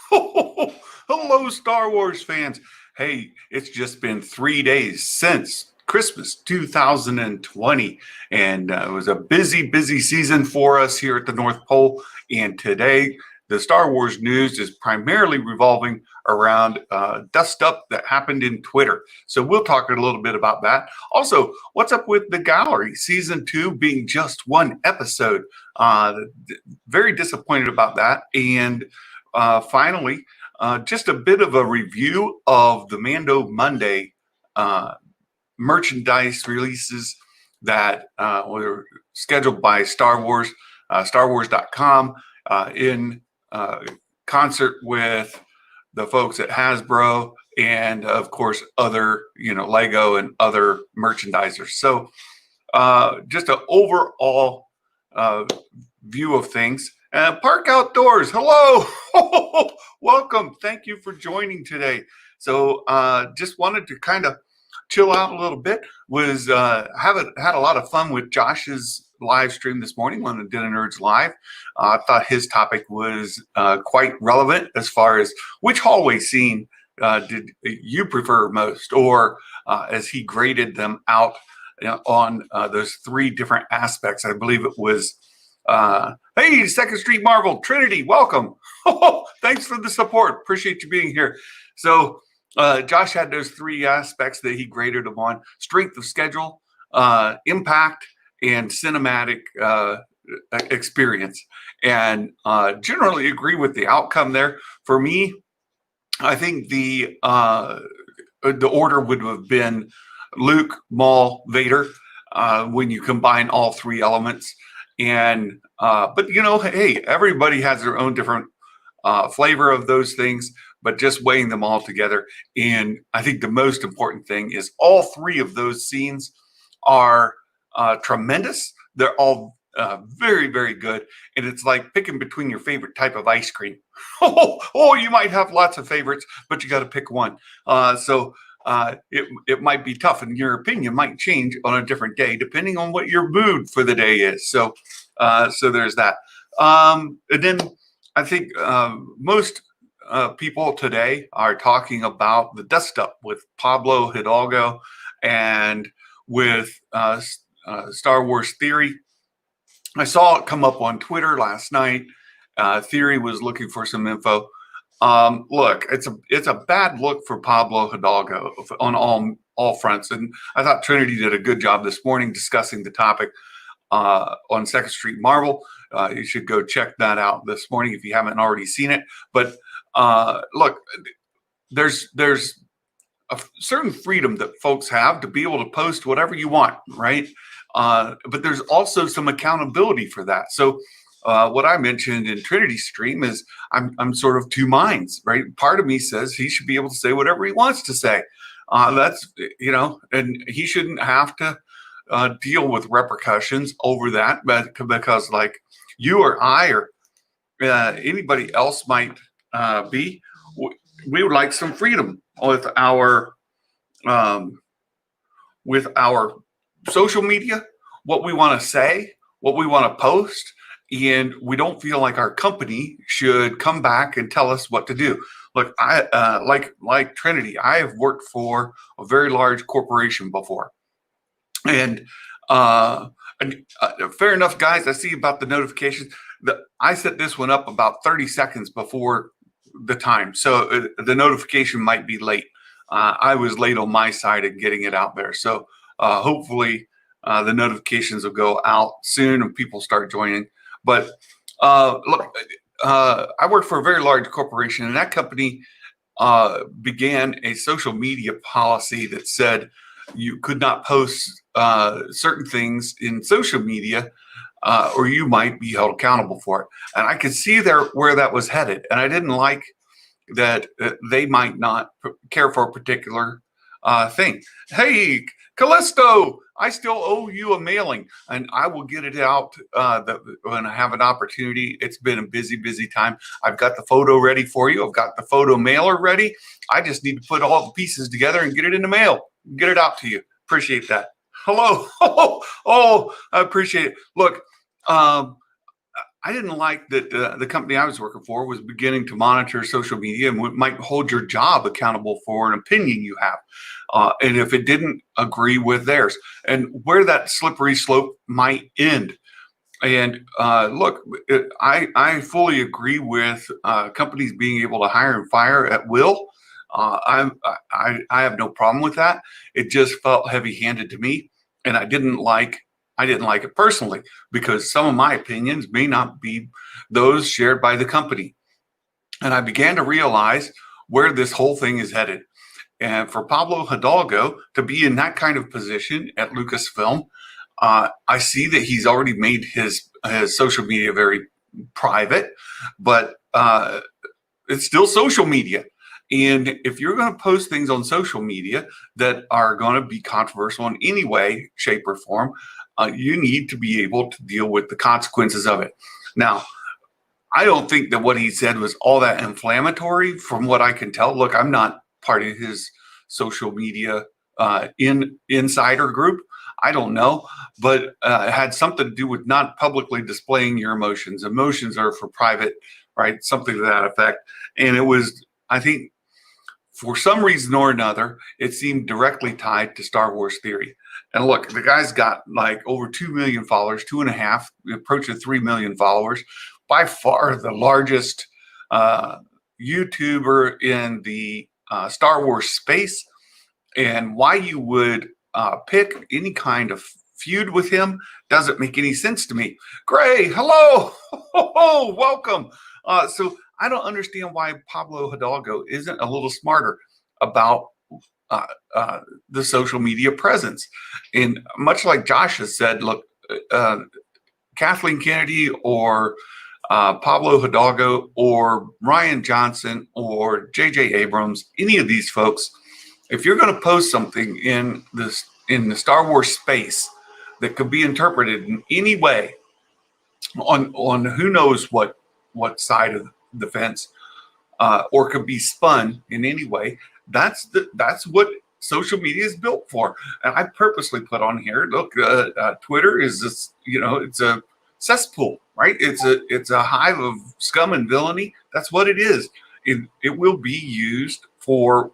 Hello, Star Wars fans. Hey, it's just been 3 days since Christmas 2020, and it was a busy season for us here at the North Pole. And today, the Star Wars news is primarily revolving around dust up that happened in Twitter. So we'll talk a little bit about that. Also, what's up with the gallery? Season 2 being just one episode. Very disappointed about that. And finally, just a bit of a review of the Mando Monday merchandise releases that were scheduled by Star Wars, StarWars.com, in concert with the folks at Hasbro and, of course, other, Lego and other merchandisers. So just an overall view of things. Park Outdoors, hello, welcome. Thank you for joining today. So just wanted to kind of chill out a little bit. Had a lot of fun with Josh's live stream this morning on the Dinner Nerds Live. I thought his topic was quite relevant as far as which hallway scene did you prefer most, or as he graded them out on those three different aspects. I believe it was hey, Second Street Marvel, Trinity, welcome. Thanks for the support. Appreciate you being here. So Josh had those three aspects that he graded them on: strength of schedule, impact, and cinematic experience. And generally agree with the outcome there. For me, I think the order would have been Luke, Maul, Vader, when you combine all three elements. And but hey, everybody has their own different flavor of those things, but just weighing them all together. And I think the most important thing is all three of those scenes are tremendous. They're all very good. And it's like picking between your favorite type of ice cream. You might have lots of favorites, but you got to pick one. So it might be tough, and your opinion might change on a different day depending on what your mood for the day is. So there's that. And then I think most people today are talking about the dust up with Pablo Hidalgo and with Star Wars Theory. I saw it come up on Twitter last night. Theory was looking for some info. Look, it's a bad look for Pablo Hidalgo on all fronts, and I thought Trinity did a good job this morning discussing the topic on Second Street Marvel. You should go check that out this morning if you haven't already seen it. But look, there's a certain freedom that folks have to be able to post whatever you want, right? But there's also some accountability for that. So what I mentioned in Trinity's stream is I'm sort of two minds, right? Part of me says he should be able to say whatever he wants to say. That's, and he shouldn't have to deal with repercussions over that, but because like you or I or anybody else might be, we would like some freedom with our social media, what we want to say, what we want to post. And we don't feel like our company should come back and tell us what to do. Look, I like Trinity, I have worked for a very large corporation before. And fair enough, guys, I see about the notifications. I set this one up about 30 seconds before the time. So the notification might be late. I was late on my side of getting it out there. So hopefully the notifications will go out soon and people start joining. But look, I worked for a very large corporation, and that company began a social media policy that said you could not post certain things in social media, or you might be held accountable for it. And I could see where that was headed, and I didn't like that they might not care for a particular thing. Hey, Callisto, I still owe you a mailing, and I will get it out when I have an opportunity. It's been a busy time. I've got the photo ready for you. I've got the photo mailer ready. I just need to put all the pieces together and get it in the mail, get it out to you. Appreciate that. Hello. Oh, I appreciate it. Look, I I didn't like that the company I was working for was beginning to monitor social media and might hold your job accountable for an opinion you have. And if it didn't agree with theirs, and where that slippery slope might end. And look, I fully agree with companies being able to hire and fire at will. I have no problem with that. It just felt heavy-handed to me, and I didn't like it personally because some of my opinions may not be those shared by the company. And I began to realize where this whole thing is headed. And for Pablo Hidalgo to be in that kind of position at Lucasfilm, I see that he's already made his social media very private, but it's still social media. And if you're going to post things on social media that are going to be controversial in any way, shape, or form, you need to be able to deal with the consequences of it. Now, I don't think that what he said was all that inflammatory from what I can tell. Look, I'm not part of his social media insider group. I don't know, but it had something to do with not publicly displaying your emotions. Emotions are for private, right? Something to that effect. And it was, I think, for some reason or another, it seemed directly tied to Star Wars theory. And look, the guy's got like over 2 million followers, 2.5, approaching 3 million followers. By far the largest YouTuber in the Star Wars space. And why you would pick any kind of feud with him doesn't make any sense to me. Gray, hello, welcome. So I don't understand why Pablo Hidalgo isn't a little smarter about the social media presence. And much like Josh has said, look, Kathleen Kennedy or Pablo Hidalgo or Ryan Johnson or J.J. Abrams, any of these folks, if you're going to post something in the Star Wars space that could be interpreted in any way on who knows what side of the fence, or could be spun in any way, that's what social media is built for. And I purposely put on here, look, Twitter is this, it's a cesspool, right? It's a hive of scum and villainy. That's what it is. It will be used for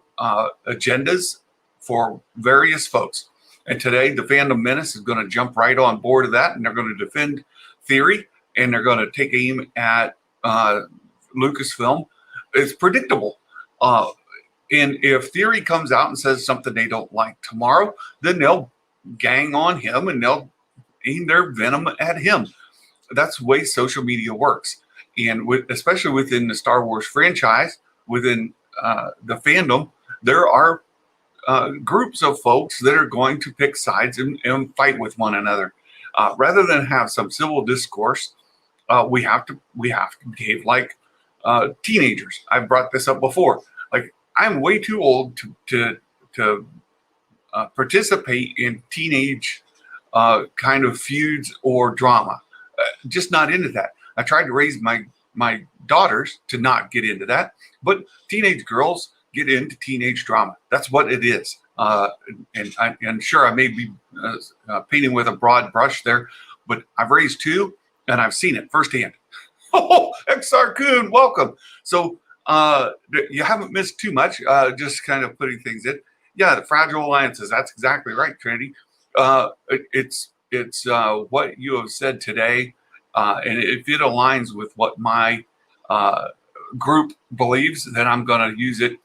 agendas for various folks. And today, the Fandom Menace is going to jump right on board of that, and they're going to defend theory, and they're going to take aim at Lucasfilm. It's predictable. And if theory comes out and says something they don't like tomorrow, then they'll gang on him and they'll aim their venom at him. That's the way social media works. And especially within the Star Wars franchise, within the fandom, there are groups of folks that are going to pick sides and fight with one another. Rather than have some civil discourse, we have to behave like teenagers. I've brought this up before. Like, I'm way too old to participate in teenage kind of feuds or drama. Just not into that. I tried to raise my daughters to not get into that, but teenage girls get into teenage drama. That's what it is. And sure, I may be painting with a broad brush there, but I've raised two and I've seen it firsthand. Oh, XR Coon, welcome. So you haven't missed too much, just kind of putting things in. Yeah, the fragile alliances, that's exactly right, Trinity. It's what you have said today, and if it aligns with what my group believes, then I'm going to use it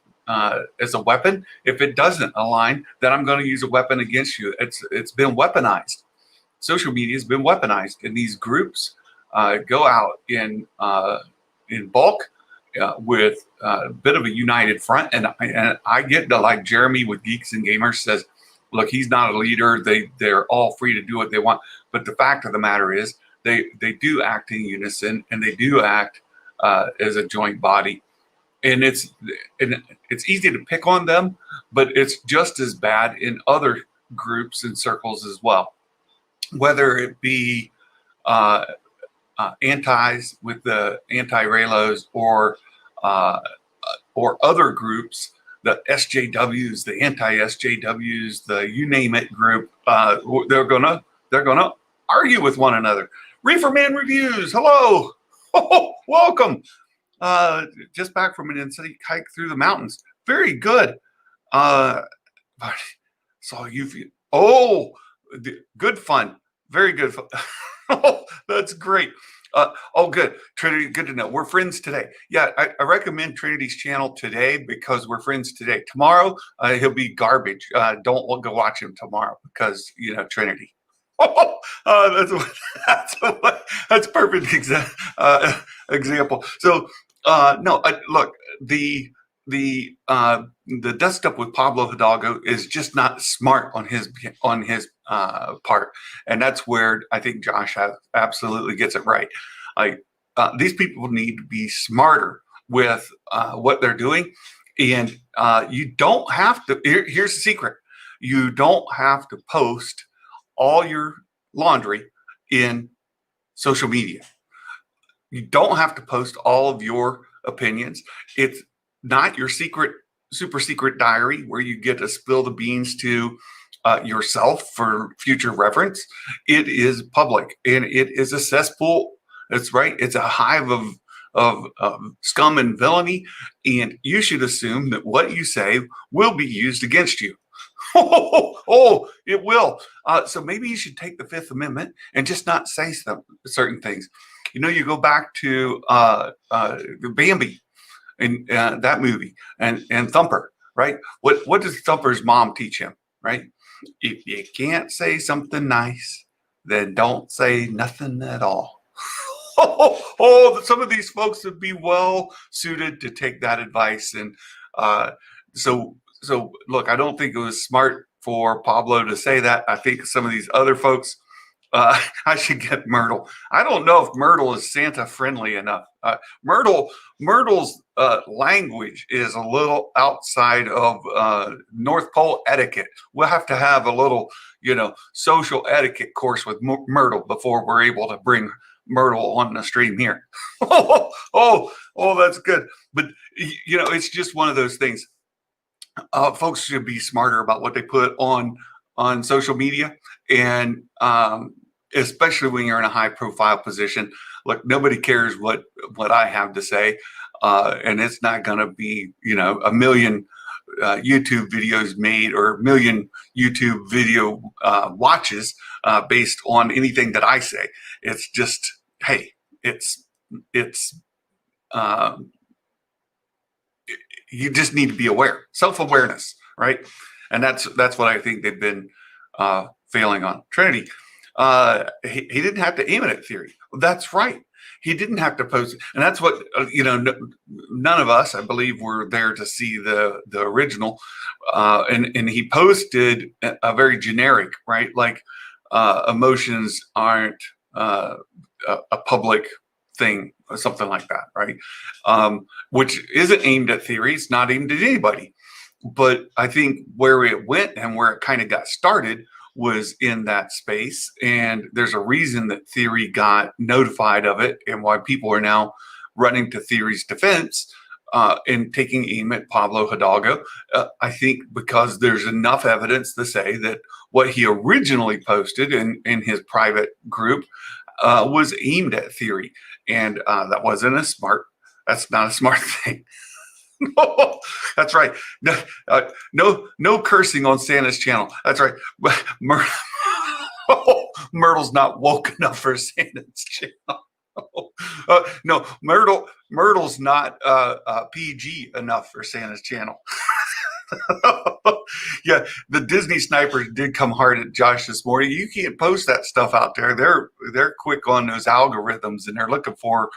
as a weapon. If it doesn't align, then I'm going to use a weapon against you. It's been weaponized. Social media has been weaponized, and these groups go out in bulk with a bit of a united front. And I get to, like Jeremy with Geeks and Gamers says, look, he's not a leader. They're all free to do what they want. But the fact of the matter is, they do act in unison, and they do act as a joint body. And it's easy to pick on them, but it's just as bad in other groups and circles as well. Whether it be antis with the anti-Raylos or other groups, the SJWs, the anti-SJWs, the you name it group, they're gonna argue with one another. Reefer Man Reviews, hello. Oh, welcome. Just back from an in-city hike through the mountains. Very good. Uh, saw you. Oh, good fun. Very good fun. Oh, that's great. Oh, good. Trinity, good to know. We're friends today. Yeah, I recommend Trinity's channel today because we're friends today. Tomorrow, he'll be garbage. Don't go watch him tomorrow because, Trinity. Oh, that's perfect example. So, no, look, the dust up with Pablo Hidalgo is just not smart on his part, and that's where I think Josh absolutely gets it right. Like these people need to be smarter with what they're doing, and you don't have to. Here's the secret: you don't have to post all your laundry in social media. You don't have to post all of your opinions. It's not your super secret diary where you get to spill the beans to yourself for future reference. It is public and it is a cesspool. That's right. It's a hive of scum and villainy. And you should assume that what you say will be used against you. Oh, it will. So maybe you should take the Fifth Amendment and just not say certain things. You go back to Bambi in that movie and Thumper, right? What does Thumper's mom teach him, right? If you can't say something nice, then don't say nothing at all. Some of these folks would be well suited to take that advice. And so look, I don't think it was smart for Pablo to say that. I think some of these other folks, I should get Myrtle. I don't know if Myrtle is Santa friendly enough. Myrtle's language is a little outside of North Pole etiquette. We'll have to have a little, social etiquette course with Myrtle before we're able to bring Myrtle on the stream here. Oh, that's good. But it's just one of those things. Folks should be smarter about what they put on social media, and especially when you're in a high profile position. Look, nobody cares what I have to say, and it's not going to be a million YouTube videos made or a million YouTube video watches based on anything that I say. It's just, hey, it's you just need to be aware, self-awareness, right? And that's what I think they've been failing on. Trinity, he didn't have to aim it at theory. That's right. He didn't have to post it. And that's what, none of us, I believe, were there to see the original. And he posted a very generic, right? Like emotions aren't a public thing or something like that, right? Which isn't aimed at theory. It's not aimed at anybody. But I think where it went and where it kind of got started was in that space. And there's a reason that theory got notified of it and why people are now running to theory's defense and taking aim at Pablo Hidalgo. I think because there's enough evidence to say that what he originally posted in his private group was aimed at theory. And that's not a smart thing. That's right. No cursing on Santa's channel. That's right. Myrtle's not woke enough for Santa's channel. No, Myrtle's not PG enough for Santa's channel. Yeah, the Disney snipers did come hard at Josh this morning. You can't post that stuff out there. They're quick on those algorithms, and they're looking for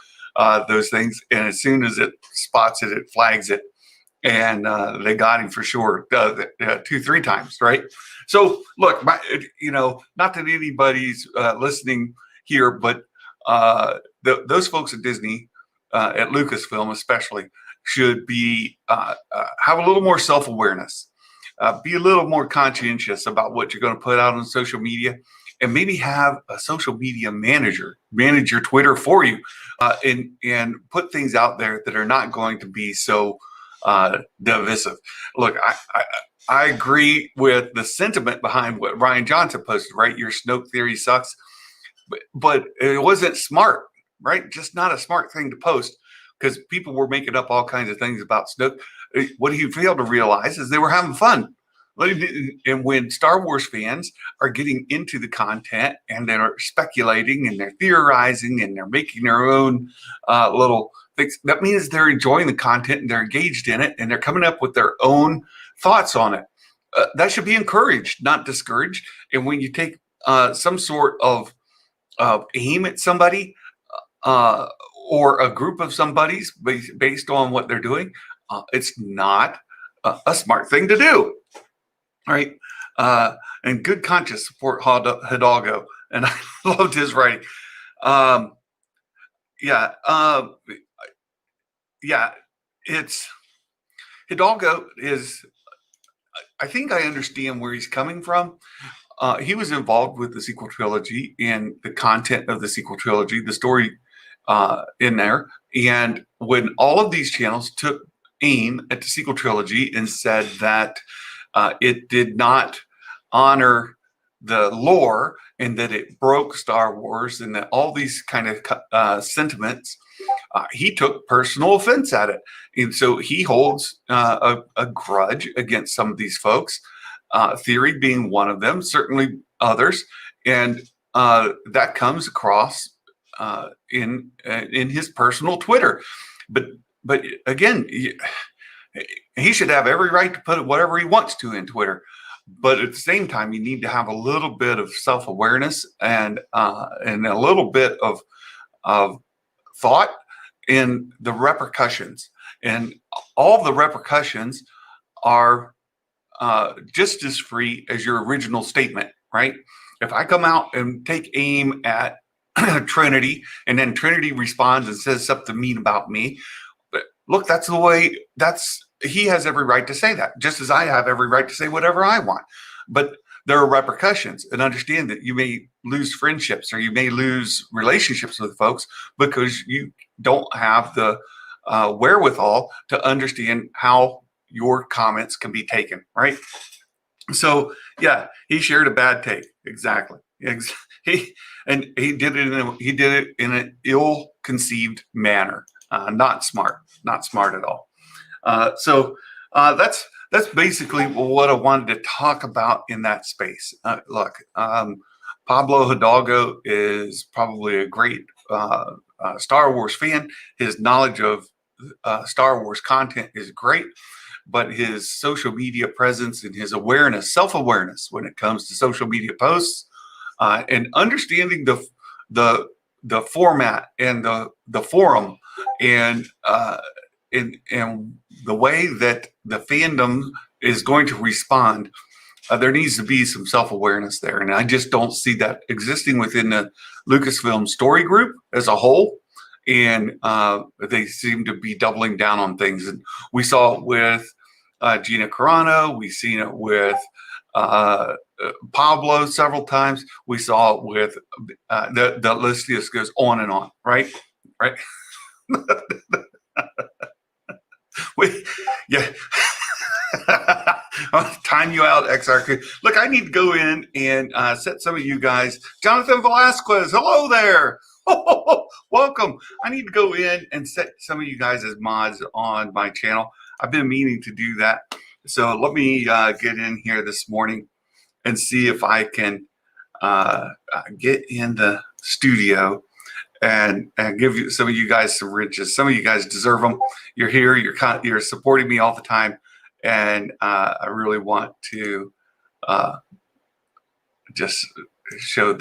those things. And as soon as it spots it, it flags it, and they got him for sure 2-3 times, right? So look, not that anybody's listening here, but those folks at Disney, at Lucasfilm especially, should be have a little more self-awareness, be a little more conscientious about what you're going to put out on social media, and maybe have a social media manager manage your Twitter for you, and put things out there that are not going to be so divisive. Look, I agree with the sentiment behind what Ryan Johnson posted, right? Your Snoke theory sucks, but it wasn't smart. right? Just not a smart thing to post, because people were making up all kinds of things about Snoke. What he failed to realize is they were having fun. And when Star Wars fans are getting into the content and they're speculating and they're theorizing and they're making their own little things, that means they're enjoying the content and they're engaged in it and they're coming up with their own thoughts on it. That should be encouraged, not discouraged. And when you take some sort of aim at somebody or a group of somebody's based on what they're doing, it's not a smart thing to do. All right. And good conscience support Hidalgo. And I loved his writing. Yeah. It's Hidalgo is, I think I understand where he's coming from. He was involved with the sequel trilogy and the content of the sequel trilogy, the story in there. And when all of these channels took aim at the sequel trilogy and said that it did not honor the lore and that it broke Star Wars and that all these kind of sentiments, he took personal offense at it. And so he holds a grudge against some of these folks, Theory being one of them, certainly others. And that comes across in his personal Twitter. But again, he should have every right to put whatever he wants to in Twitter. But at the same time, you need to have a little bit of self-awareness and a little bit of thought in the repercussions. And all the repercussions are just as free as your original statement, right? If I come out and take aim at Trinity and then Trinity responds and says something mean about me, look, that's the way, he has every right to say that, just as I have every right to say whatever I want. But there are repercussions, and understand that you may lose friendships or you may lose relationships with folks because you don't have the wherewithal to understand how your comments can be taken, right? So yeah, he shared a bad take. Exactly. He did it in an ill-conceived manner. Not smart at all. So that's basically what I wanted to talk about in that space. Look, Pablo Hidalgo is probably a great Star Wars fan. His knowledge of Star Wars content is great, but his social media presence and his awareness, self-awareness when it comes to social media posts, and understanding the format and the forum and the way that the fandom is going to respond, there needs to be some self-awareness there. And I just don't see that existing within the Lucasfilm story group as a whole. And they seem to be doubling down on things. And we saw it with Gina Carano. We've seen it with Pablo several times. We saw it with the list just goes on and on, right? Right. Yeah. I'll time you out, XRQ. Look, I need to go in and set some of you guys. Jonathan Velasquez, hello there. Welcome. I need to go in and set some of you guys as mods on my channel. I've been meaning to do that. So let me get in here this morning and see if I can get in the studio and give you some of you guys some riches. Some of you guys deserve them. You're here. You're supporting me all the time, and I really want to just show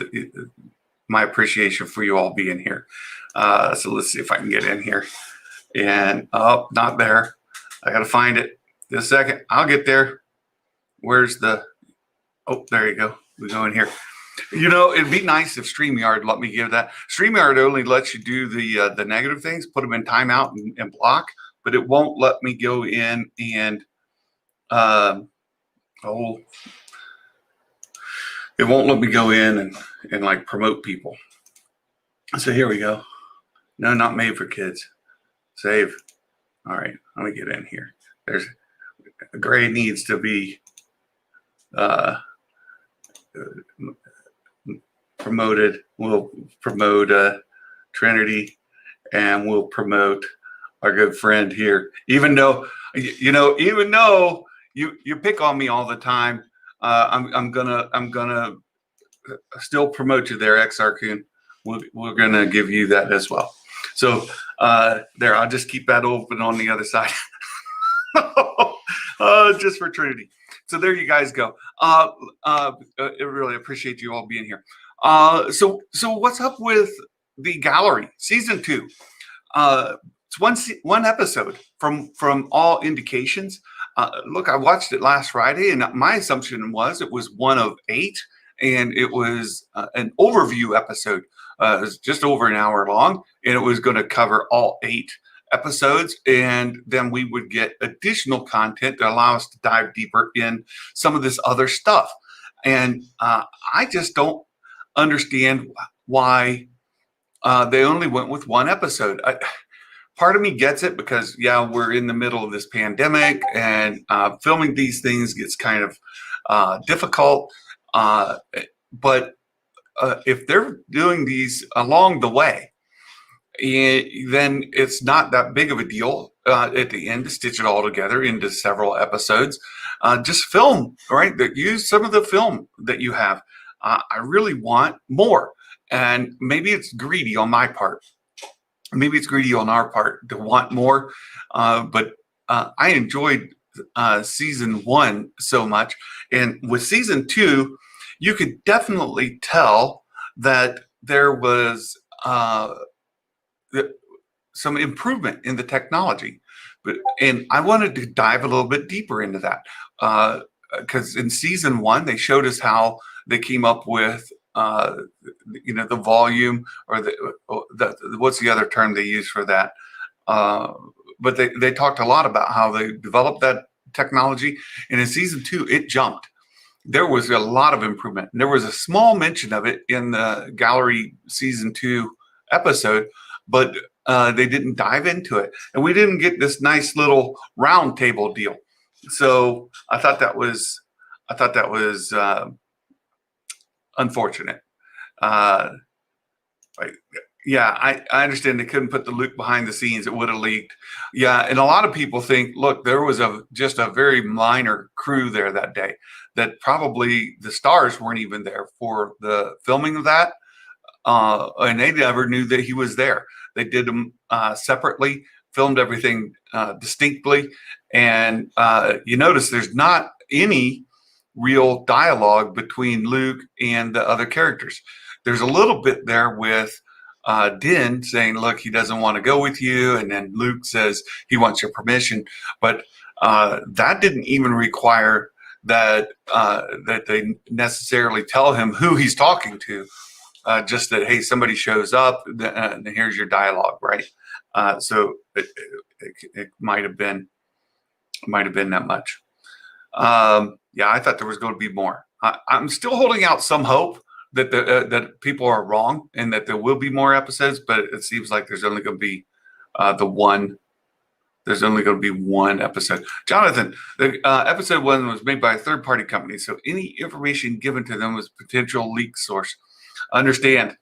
my appreciation for you all being here. So let's see if I can get in here. And not there. I got to find it. Just a second. I'll get there. Where's the? Oh, there you go. We go in here. You know, it'd be nice if StreamYard let me give that. StreamYard only lets you do the negative things, put them in timeout and block, but it won't let me go in and it won't let me go in and like promote people. So here we go. No, not made for kids. Save. All right, let me get in here. There's Gray needs to be promoted. We'll promote Trinity, and we'll promote our good friend here. Even though, even though you pick on me all the time, I'm gonna still promote you there, XR We're gonna give you that as well. So there, I'll just keep that open on the other side. Just for Trinity. So there you guys go. I really appreciate you all being here. So what's up with the gallery season 2? It's one episode from all indications. Look, I watched it last Friday, and my assumption was it was one of 8, and it was an overview episode. It was just over an hour long, and it was going to cover all 8 episodes, and then we would get additional content to allow us to dive deeper in some of this other stuff. And I just don't understand why they only went with one episode. Part of me gets it because, yeah, we're in the middle of this pandemic, and filming these things gets kind of difficult. But if they're doing these along the way, then it's not that big of a deal at the end to stitch it all together into several episodes. Just film, right? Use some of the film that you have. I really want more, and maybe it's greedy on my part. Maybe it's greedy on our part to want more, but I enjoyed season 1 so much, and with season 2, you could definitely tell that there was some improvement in the technology, and I wanted to dive a little bit deeper into that because in season 1 they showed us how they came up with the volume, or the what's the other term they use for that, but they talked a lot about how they developed that technology, and in season 2 it jumped. There was a lot of improvement. There was a small mention of it in the gallery season 2 episode, but they didn't dive into it, and we didn't get this nice little round table deal. So I thought that was unfortunate. Yeah, I understand they couldn't put the Luke behind the scenes; it would have leaked. Yeah, and a lot of people think, look, there was just a very minor crew there that day. That probably the stars weren't even there for the filming of that. And they never knew that he was there. They did them separately, filmed everything distinctly, and you notice there's not any real dialogue between Luke and the other characters. There's a little bit there with Din saying, look, he doesn't want to go with you, and then Luke says he wants your permission, but that didn't even require that they necessarily tell him who he's talking to. Just that, hey, somebody shows up, and here's your dialogue, right? So it might have been that much. Yeah, I thought there was going to be more. I'm still holding out some hope that that people are wrong and that there will be more episodes, but it seems like there's only going to be one. There's only going to be one episode. Jonathan, the episode 1 was made by a third-party company, so any information given to them was potential leak source. Understand.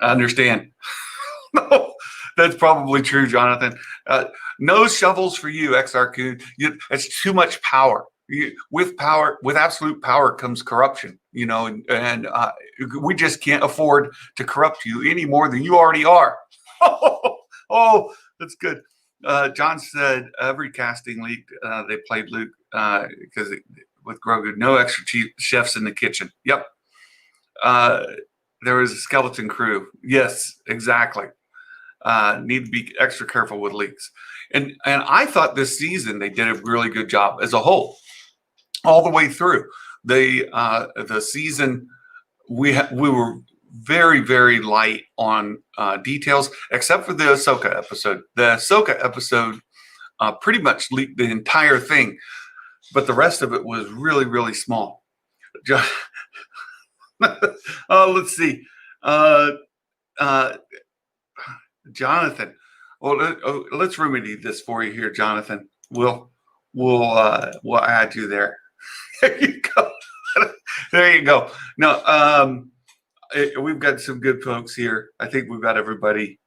No, that's probably true, Jonathan. No shovels for you, XR. It's too much power. With power, with absolute power comes corruption. And we just can't afford to corrupt you any more than you already are. Oh, that's good. John said every casting leaked. They played Luke because with Grogu, no extra chefs in the kitchen. Yep. There was a skeleton crew. Yes, exactly. Need to be extra careful with leaks. And I thought this season they did a really good job as a whole, all the way through. The season we were very, very light on details, except for the Ahsoka episode. The Ahsoka episode pretty much leaked the entire thing, but the rest of it was really, really small. Let's see. Jonathan. Well, let's remedy this for you here, Jonathan. We'll add you there. There you go. There you go. No, we've got some good folks here. I think we've got everybody.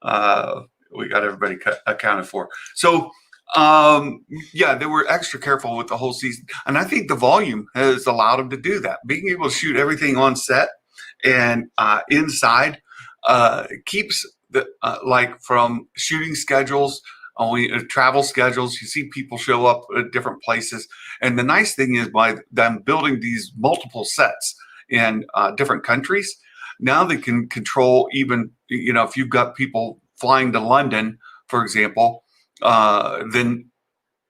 We got everybody accounted for. So, yeah, they were extra careful with the whole season, and I think the volume has allowed them to do that. Being able to shoot everything on set and inside keeps the like from shooting schedules. Only travel schedules. You see people show up at different places, and the nice thing is by them building these multiple sets in different countries, now they can control even, if you've got people flying to London, for example, then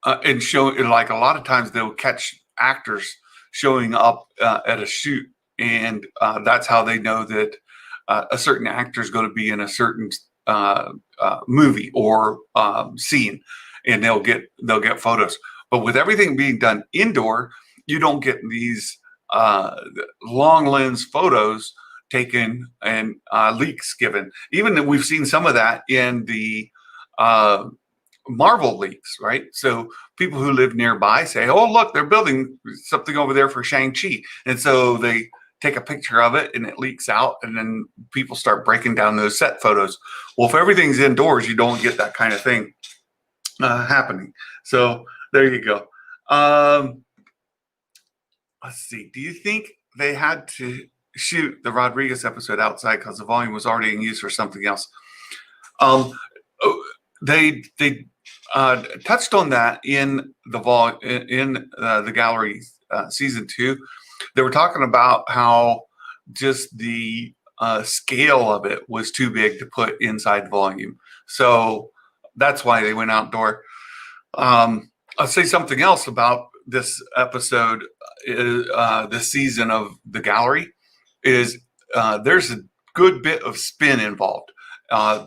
and show, like, a lot of times they'll catch actors showing up at a shoot, and that's how they know that a certain actor is going to be in a certain movie or scene, and they'll get photos. But with everything being done indoor, you don't get these long lens photos taken and leaks given. Even that we've seen some of that in the Marvel leaks, right? So people who live nearby say, "Oh, look, they're building something over there for Shang-Chi," and so they take a picture of it and it leaks out, and then people start breaking down those set photos. Well, if everything's indoors, you don't get that kind of thing happening. So there you go. Let's see. Do you think they had to shoot the Rodriguez episode outside because the volume was already in use for something else? They touched on that in the gallery season 2. They were talking about how just the scale of it was too big to put inside the volume, so that's why they went outdoor. I'll say something else about this episode. This season of the gallery is there's a good bit of spin involved.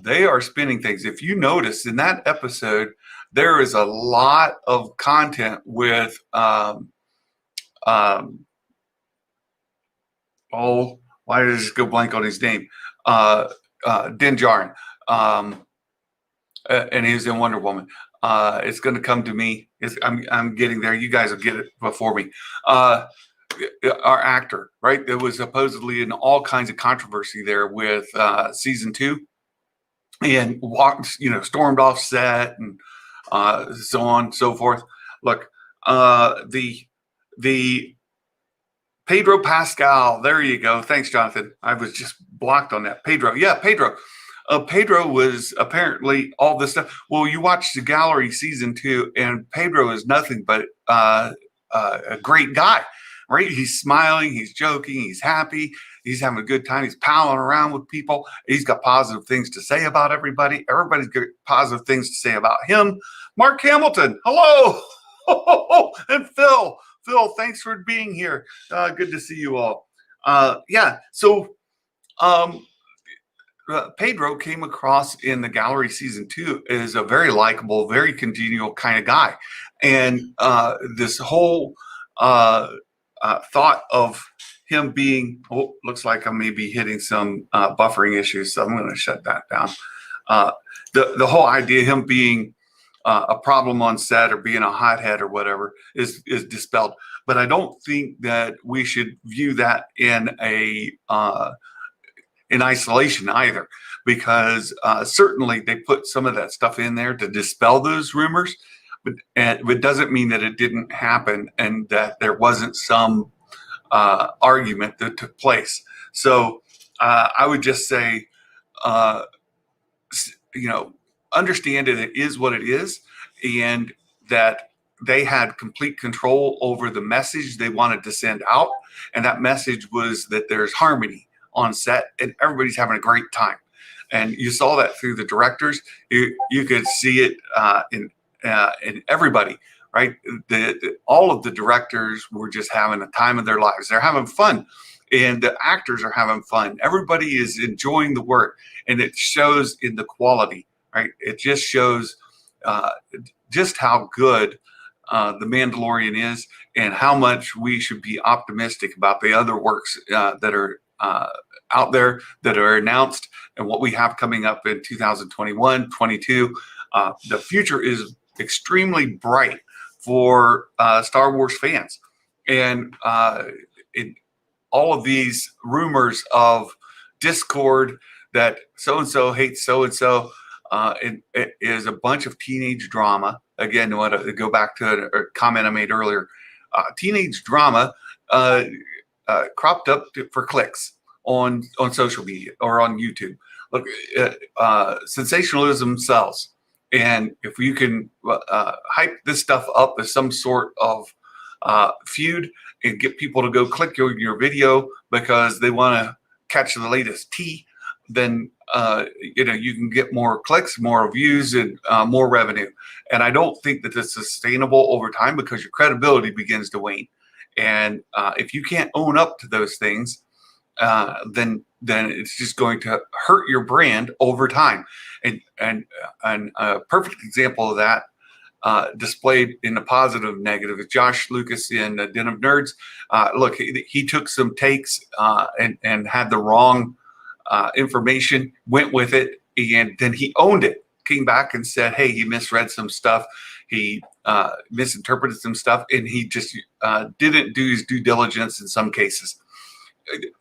They are spinning things. If you notice in that episode, there is a lot of content with why did I just go blank on his name? Din Djarin, and he's in Wonder Woman. It's going to come to me. I'm getting there. You guys will get it before me. Our actor, right? There was supposedly in all kinds of controversy there with season 2, and stormed off set and so on and so forth. Look, the Pedro Pascal. There you go. Thanks, Jonathan. I was just blocked on that. Pedro. Yeah, Pedro. Pedro was apparently all this stuff. Well, you watch the gallery season 2, and Pedro is nothing but a great guy, right? He's smiling, he's joking, he's happy, he's having a good time, he's palling around with people. He's got positive things to say about everybody. Everybody's got positive things to say about him. Mark Hamilton, hello. And Phil, thanks for being here. Good to see you all. Yeah, so Pedro came across in the gallery season 2 as a very likable, very congenial kind of guy. And this whole thought of him being, looks like I may be hitting some buffering issues, so I'm going to shut that down. The whole idea of him being a problem on set or being a hothead or whatever is dispelled. But I don't think that we should view that in isolation either, because certainly they put some of that stuff in there to dispel those rumors, but it doesn't mean that it didn't happen and that there wasn't some argument that took place. So I would just say, understand that it is what it is, and that they had complete control over the message they wanted to send out. And that message was that there's harmony on set and everybody's having a great time. And you saw that through the directors. You could see it in everybody, right? All of the directors were just having the time of their lives. They're having fun, and the actors are having fun. Everybody is enjoying the work, and it shows in the quality, right? It just shows just how good The Mandalorian is, and how much we should be optimistic about the other works that are out there that are announced, and what we have coming up in 2021, 22. The future is extremely bright for Star Wars fans, and all of these rumors of discord that so-and-so hates so-and-so. It is a bunch of teenage drama. Again, I want to go back to a comment I made earlier. Teenage drama cropped up for clicks on social media or on YouTube. Look, sensationalism sells. And if you can hype this stuff up as some sort of feud and get people to go click your video because they want to catch the latest tea, then you can get more clicks, more views, and more revenue. And I don't think that it's sustainable over time because your credibility begins to wane. And if you can't own up to those things, then it's just going to hurt your brand over time. And a perfect example of that, displayed in a positive and negative, is Josh Lucas in Den of Nerds. Look, he took some takes and had the wrong information, went with it, and then he owned it. Came back and said, hey, he misread some stuff. He misinterpreted some stuff, and he just didn't do his due diligence in some cases.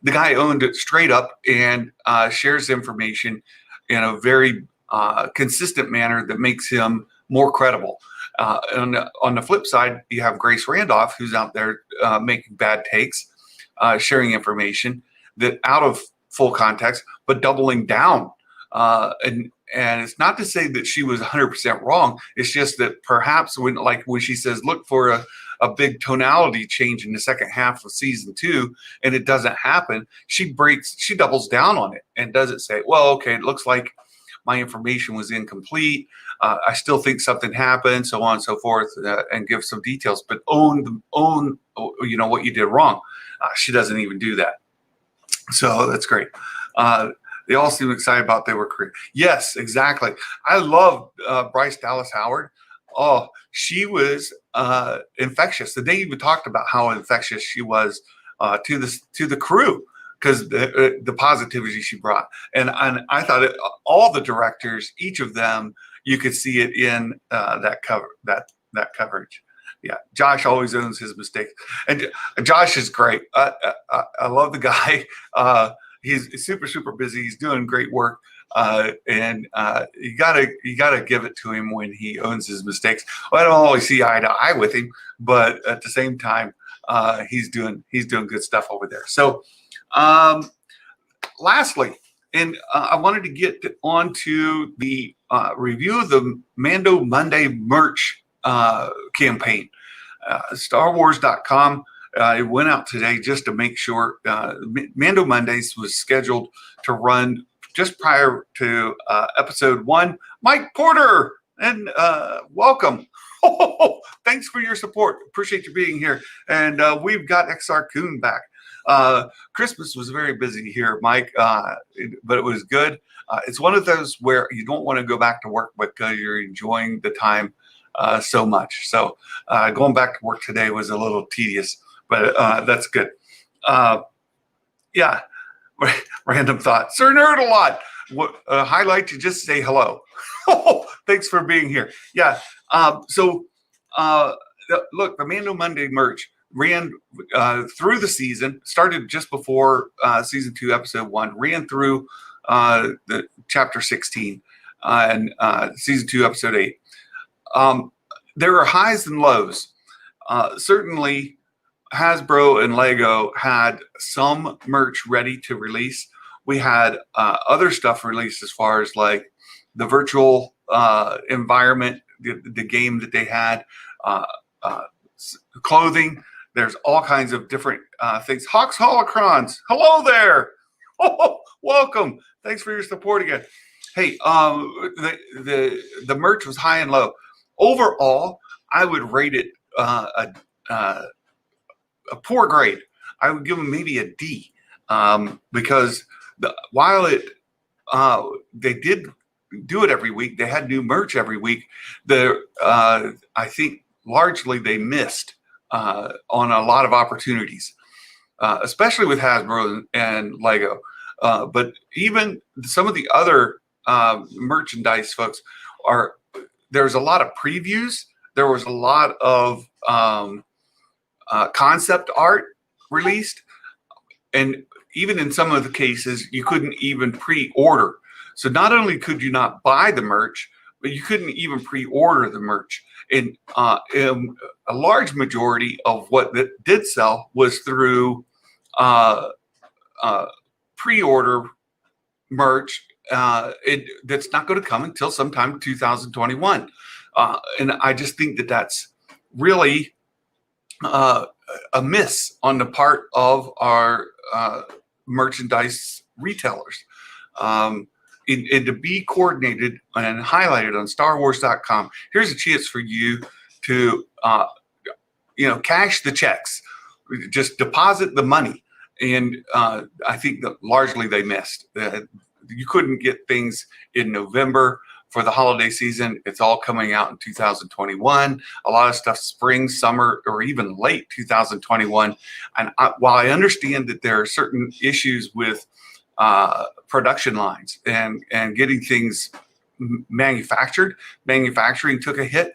The guy owned it straight up and shares information in a very consistent manner that makes him more credible. On the flip side, you have Grace Randolph, who's out there making bad takes, sharing information that out of full context, but doubling down. And it's not to say that she was 100% wrong. It's just that perhaps when she says, look for a big tonality change in the second half of season 2, and it doesn't happen, she doubles down on it and doesn't say, well, okay, it looks like my information was incomplete. I still think something happened, so on and so forth, and give some details, but own what you did wrong. She doesn't even do that. So that's great. They all seem excited about they were career. Yes, exactly. I love Bryce Dallas Howard. Oh, she was infectious. The day even talked about how infectious she was to the crew because the positivity she brought. And I thought all the directors, each of them, you could see it in that coverage. Yeah, Josh always owns his mistakes, and Josh is great. I love the guy. He's super busy. He's doing great work, and you gotta give it to him when he owns his mistakes. Well, I don't always see eye to eye with him, but at the same time, he's doing good stuff over there. So, lastly, and I wanted to get onto the review of the Mando Monday merch campaign. StarWars.com. It went out today just to make sure. Mando Mondays was scheduled to run just prior to episode 1. Mike Porter, and welcome. Thanks for your support. Appreciate you being here. And we've got XR Coon back. Christmas was very busy here, Mike, but it was good. It's one of those where you don't want to go back to work because you're enjoying the time so much. So going back to work today was a little tedious, but that's good. Yeah, random thought. Sir Nerd-a-Lot, highlight to just say hello. Thanks for being here. Yeah, so look, the Mando Monday merch ran through the season, started just before season 2, episode 1, ran through the chapter 16 and season 2, episode 8. There are highs and lows. Certainly, Hasbro and Lego had some merch ready to release. We had other stuff released as far as like the virtual environment, the game that they had, clothing. There's all kinds of different things. Hawks Holocrons, hello there. Welcome. Thanks for your support again. Hey, the merch was high and low. Overall, I would rate it a poor grade. I would give them maybe a D because while they did do it every week, they had new merch every week. I think largely they missed on a lot of opportunities, especially with Hasbro and Lego. But even some of the other merchandise folks there's a lot of previews. There was a lot of concept art released. and even in some of the cases, you couldn't even pre-order. So not only could you not buy the merch, but you couldn't even pre-order the merch. And a large majority of what that did sell was through pre-order merch. That's not going to come until sometime 2021. And I just think that that's really a miss on the part of our merchandise retailers. And to be coordinated and highlighted on StarWars.com, here's a chance for you to, cash the checks, just deposit the money. And I think that largely they missed. You couldn't get things in November for the holiday season. It's all coming out in 2021. A lot of stuff spring, summer, or even late 2021. And while I understand that there are certain issues with production lines and getting things manufacturing took a hit.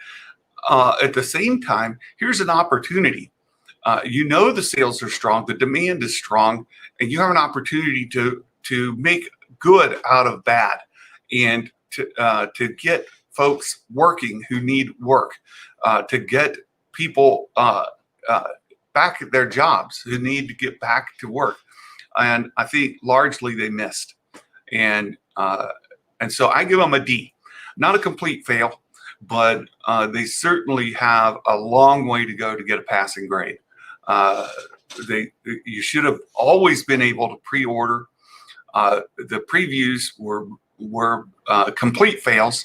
At the same time, here's an opportunity. The sales are strong, the demand is strong, and you have an opportunity to make good out of bad, and to get folks working who need work, to get people back at their jobs who need to get back to work. And I think largely they missed. And so I give them a D. Not a complete fail, but they certainly have a long way to go to get a passing grade. You should have always been able to pre-order. The previews were complete fails.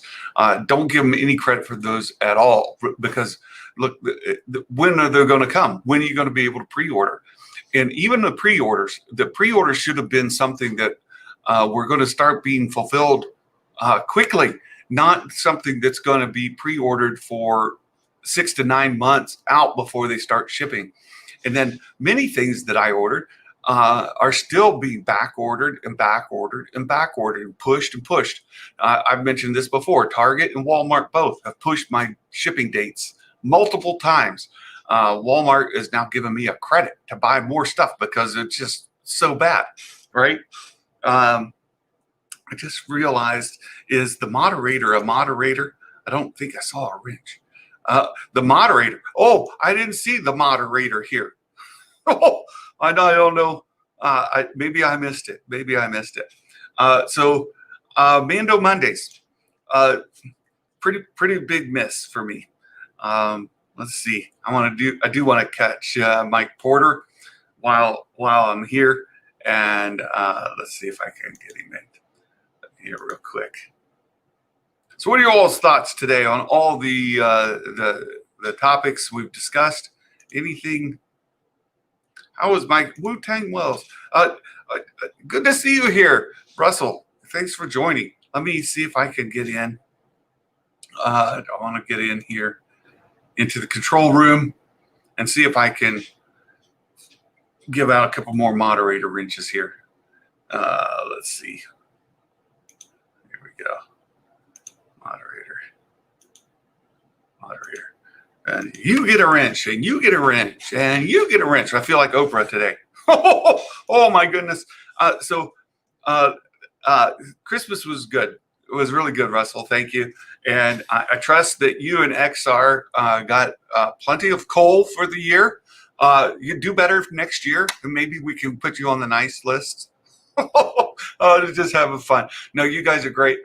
Don't give them any credit for those at all, because look, when are they going to come? When are you going to be able to pre-order? And even the pre-orders should have been something that we're going to start being fulfilled quickly, not something that's going to be pre-ordered for 6 to 9 months out before they start shipping. And then many things that I ordered are still being back ordered and pushed and pushed. I've mentioned this before. Target and Walmart both have pushed my shipping dates multiple times. Walmart is now giving me a credit to buy more stuff because it's just so bad, right? I just realized, is the moderator a moderator? I don't think I saw a wrench. The moderator. Oh, I didn't see the moderator here. Oh, I don't know. Maybe I missed it. So Mando Mondays, pretty big miss for me. Let's see. I do want to catch Mike Porter while I'm here, and let's see if I can get him in here real quick. So, what are your all's thoughts today on all the topics we've discussed? Anything? How was Mike Wu-Tang Wells? Good to see you here, Russell. Thanks for joining. Let me see if I can get in. I want to get in here into the control room and see if I can give out a couple more moderator wrenches here. Let's see. Here we go. Moderator. And you get a wrench, and you get a wrench, and you get a wrench. I feel like Oprah today. Oh my goodness. So Christmas was good. It was really good, Russell. Thank you. And I trust that you and XR got plenty of coal for the year. You do better next year, and maybe we can put you on the nice list. Just having fun. No, you guys are great.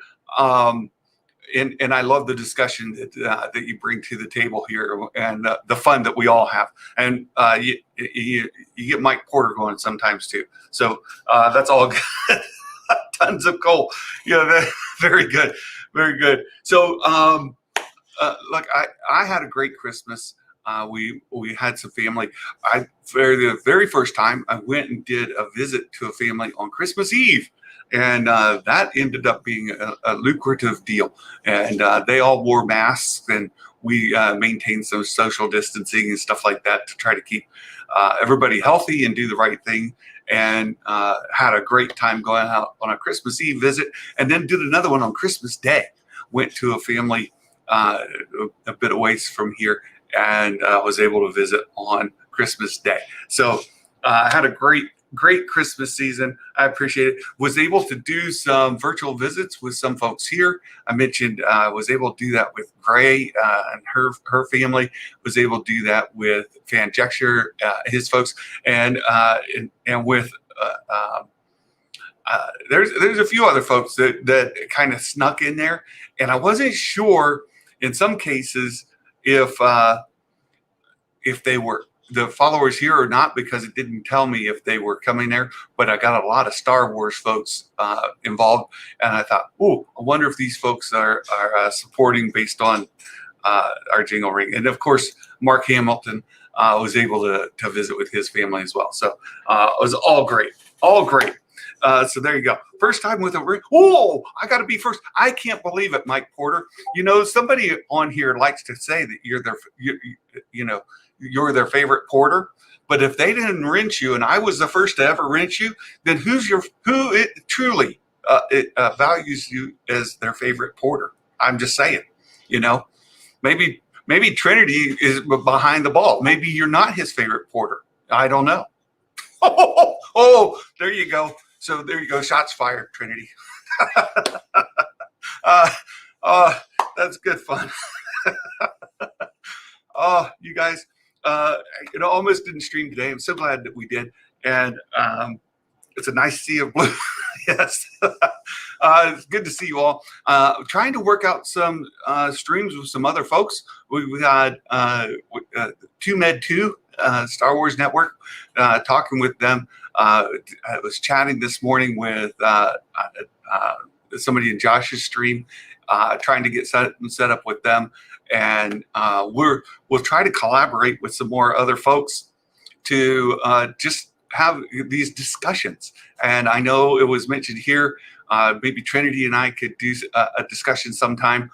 And I love the discussion that you bring to the table here, and the fun that we all have. And you get Mike Porter going sometimes too. So that's all good. Tons of coal. Yeah, very good. Very good. So look, I had a great Christmas. We had some family. For the very first time, I went and did a visit to a family on Christmas Eve. And that ended up being a lucrative deal. And they all wore masks, and we maintained some social distancing and stuff like that to try to keep everybody healthy and do the right thing. And had a great time going out on a Christmas Eve visit, and then did another one on Christmas Day. Went to a family a bit away from here, and was able to visit on Christmas Day. So I had a great great Christmas season. I appreciate it. Was able to do some virtual visits with some folks here. I mentioned was able to do that with Gray and her family. Was able to do that with Fanjecture, his folks, and with there's a few other folks that kind of snuck in there, and I wasn't sure in some cases if they were the followers here or not, because it didn't tell me if they were coming there. But I got a lot of Star Wars folks involved, and I thought, oh, I wonder if these folks are supporting based on our jingle ring. And of course, Mark Hamilton was able to visit with his family as well. So it was all great, all great. So there you go. First time with a ring. Oh, I got to be first. I can't believe it, Mike Porter. You know, somebody on here likes to say that you're their favorite porter. But if they didn't wrench you, and I was the first to ever wrench you, then who it truly values you as their favorite porter? I'm just saying, maybe Trinity is behind the ball. Maybe you're not his favorite porter. I don't know. Oh, there you go. So there you go. Shots fired, Trinity. That's good fun. Oh, you guys, it almost didn't stream today. I'm so glad that we did. And it's a nice sea of blue. Yes. It's good to see you all. Trying to work out some streams with some other folks. We had 2Med2, Star Wars Network, talking with them. I was chatting this morning with somebody in Josh's stream, trying to get set up with them. And we'll try to collaborate with some more other folks to just have these discussions. And I know it was mentioned here, maybe Trinity and I could do a discussion sometime.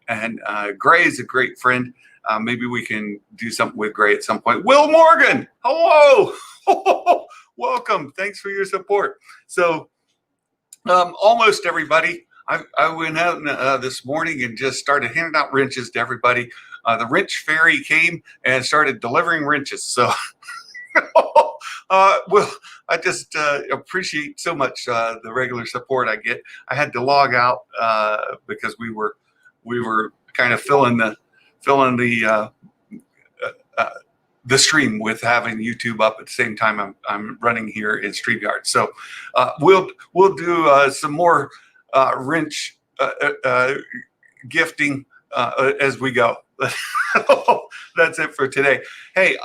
And Gray is a great friend. Maybe we can do something with Gray at some point. Will Morgan, hello. Welcome. Thanks for your support. So almost everybody. I went out this morning and just started handing out wrenches to everybody. The wrench fairy came and started delivering wrenches. So, well, I just appreciate so much the regular support I get. I had to log out because we were kind of filling the stream with having YouTube up at the same time I'm running here in StreamYard. So we'll do some more wrench gifting as we go. That's it for today. Hey,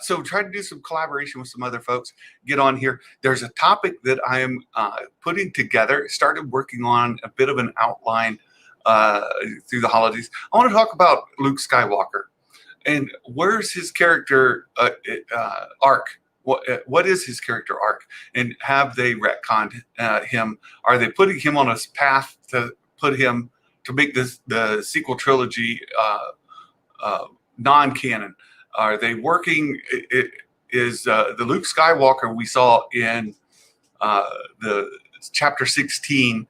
so try to do some collaboration with some other folks. Get on here. There's a topic that I am putting together. Started working on a bit of an outline through the holidays. I want to talk about Luke Skywalker and where's his character arc. What is his character arc, and have they retconned him? Are they putting him on a path to make the sequel trilogy non-canon? Are they working? Is the Luke Skywalker we saw in the chapter 16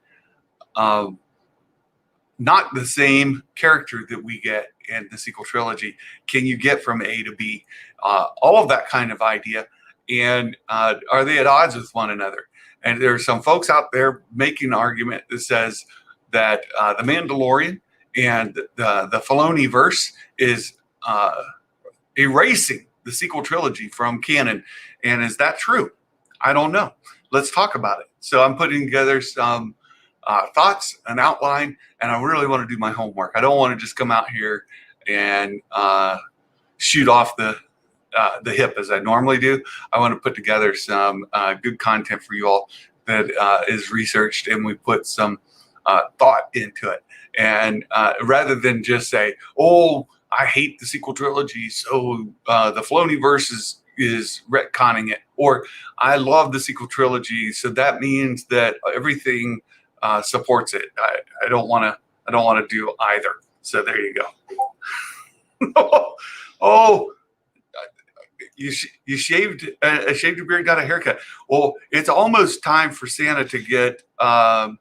not the same character that we get in the sequel trilogy? Can you get from A to B? All of that kind of idea. And are they at odds with one another? And there are some folks out there making an argument that says that the Mandalorian and the Filoni verse is erasing the sequel trilogy from canon. And is that true? I don't know. Let's talk about it. So I'm putting together some thoughts, an outline, and I really want to do my homework. I don't want to just come out here and shoot off the hip as I normally do. I want to put together some good content for you all that is researched, and we put some thought into it. And rather than just say, oh, I hate the sequel trilogy, so the Filoni verse is retconning it, or I love the sequel trilogy, so that means that everything supports it. I don't want to do either. So there you go. Oh, you shaved your beard, got a haircut. Well, it's almost time for Santa to get a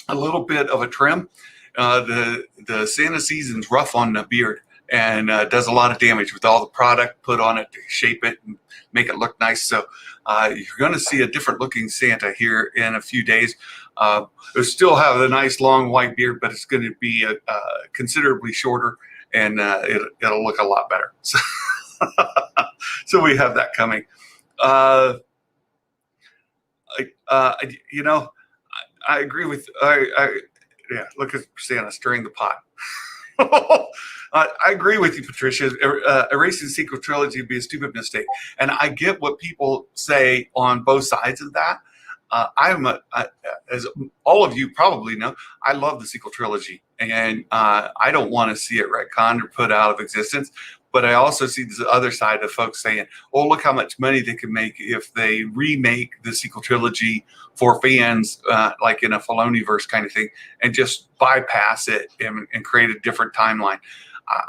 little bit of a trim. The Santa season's rough on the beard, and does a lot of damage with all the product put on it to shape it and make it look nice. So you're going to see a different looking Santa here in a few days. It'll still have a nice long white beard, but it's going to be considerably shorter, and it'll look a lot better. So, so we have that coming. You know, I agree with yeah. Look at Santa stirring the pot. I agree with you, Patricia. Erasing the sequel trilogy would be a stupid mistake, and I get what people say on both sides of that. As all of you probably know, I love the sequel trilogy, and I don't want to see it retconned or put out of existence. But I also see the other side of folks saying, "Oh, look how much money they can make if they remake the sequel trilogy for fans, like in a Filoni-verse kind of thing, and just bypass it and create a different timeline."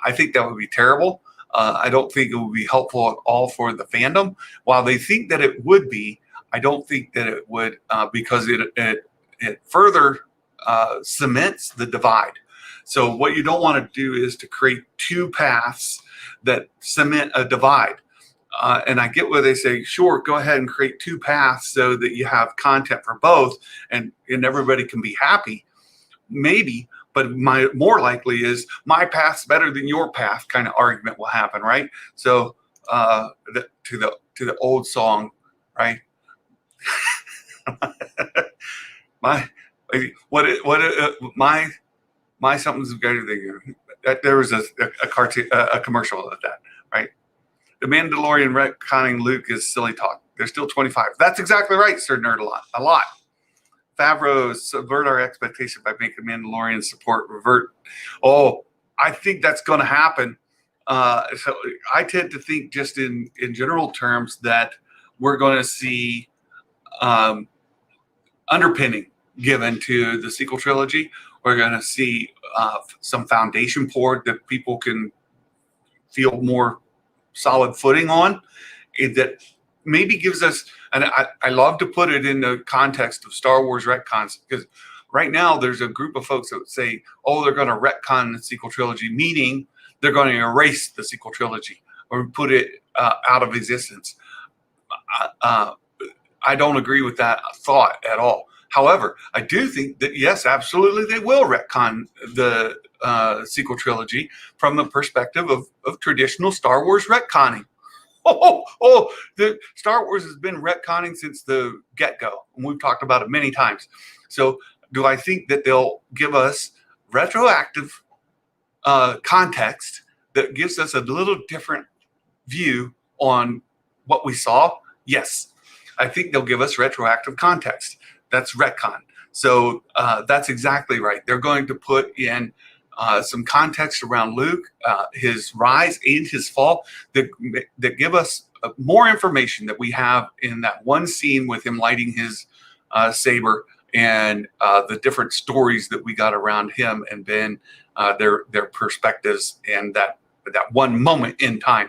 I think that would be terrible. I don't think it would be helpful at all for the fandom. While they think that it would be, I don't think that it would, because it further cements the divide. So what you don't want to do is to create two paths that cement a divide. And I get where they say, sure, go ahead and create two paths so that you have content for both, and everybody can be happy. Maybe, but more likely is my path's better than your path kind of argument will happen, right? So to the old song, right? my something's better than you. There was a cartoon, a commercial of that, right? The Mandalorian retconning Luke is silly talk. They're still 25. That's exactly right, Sir Nerd a lot. Favreau subvert our expectation by making Mandalorian support revert. Oh, I think that's going to happen. So I tend to think just in general terms that we're going to see underpinning given to the sequel trilogy. We're going to see some foundation poured that people can feel more solid footing on. That maybe gives us, and I love to put it in the context of Star Wars retcons, because right now there's a group of folks that say, oh, they're going to retcon the sequel trilogy, meaning they're going to erase the sequel trilogy or put it out of existence. I don't agree with that thought at all. However, I do think that, yes, absolutely, they will retcon the sequel trilogy from the perspective of traditional Star Wars retconning. The Star Wars has been retconning since the get-go, and we've talked about it many times. So do I think that they'll give us retroactive context that gives us a little different view on what we saw? Yes. I think they'll give us retroactive context. That's retcon. So that's exactly right. They're going to put in some context around Luke, his rise and his fall, that give us more information that we have in that one scene with him lighting his saber, and the different stories that we got around him and Ben, their perspectives, and that one moment in time.